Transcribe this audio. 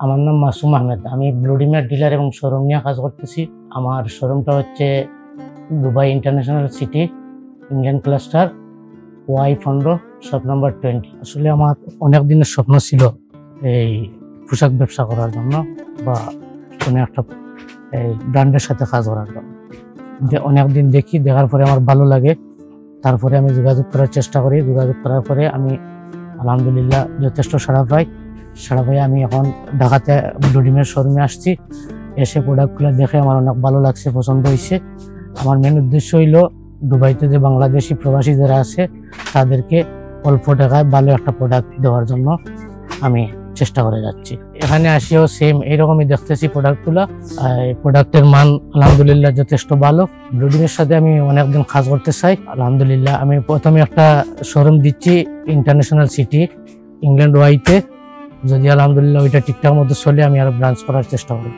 আমার নাম মাসুম আহমেদ। আমি ব্লুডিমের ডিলার এবং শোরুম নিয়ে কাজ করতেছি। আমার শোরুমটা হচ্ছে Dubai international city, England cluster, Y15, shop number 20। আসলে আমার অনেক দিনের স্বপ্ন ছিল এই পোশাক ব্যবসা করার জন্য বা কোনো একটা এই ব্র্যান্ডের সাথে কাজ করার জন্য। অনেক দিন দেখার পরে আমার ভালো লাগে। তারপরে আমি যোগাযোগ করার চেষ্টা করি। যোগাযোগ করার পরে আমি আলহামদুলিল্লাহ যথেষ্ট সাড়া পাই। আমি এখন ঢাকাতে ব্লুডিমের শোরুমে আসছি। এসে প্রোডাক্টগুলো দেখে আমার অনেক ভালো লাগছে, পছন্দ হয়েছে। আমার মেন উদ্দেশ্য হইল দুবাইতে যে বাংলাদেশি প্রবাসী যারা আছে তাদেরকে অল্প টাকায় ভালো একটা প্রোডাক্ট দেওয়ার জন্য আমি চেষ্টা করে যাচ্ছি। এখানে আসিও সেম এইরকমই দেখতেছি প্রোডাক্টগুলো। প্রোডাক্টের মান আলহামদুলিল্লাহ যথেষ্ট ভালো। ব্লুডিমের সাথে আমি অনেকদিন কাজ করতে চাই। আলহামদুলিল্লাহ আমি প্রথমে একটা শোরুম দিচ্ছি ইন্টারন্যাশনাল সিটি, ইংল্যান্ড ওয়াইতে। যদি আলহামদুলিল্লাহ ওইটা ঠিকঠাক মতো চলে আমি আরো ব্রাঞ্চ করার চেষ্টা করি।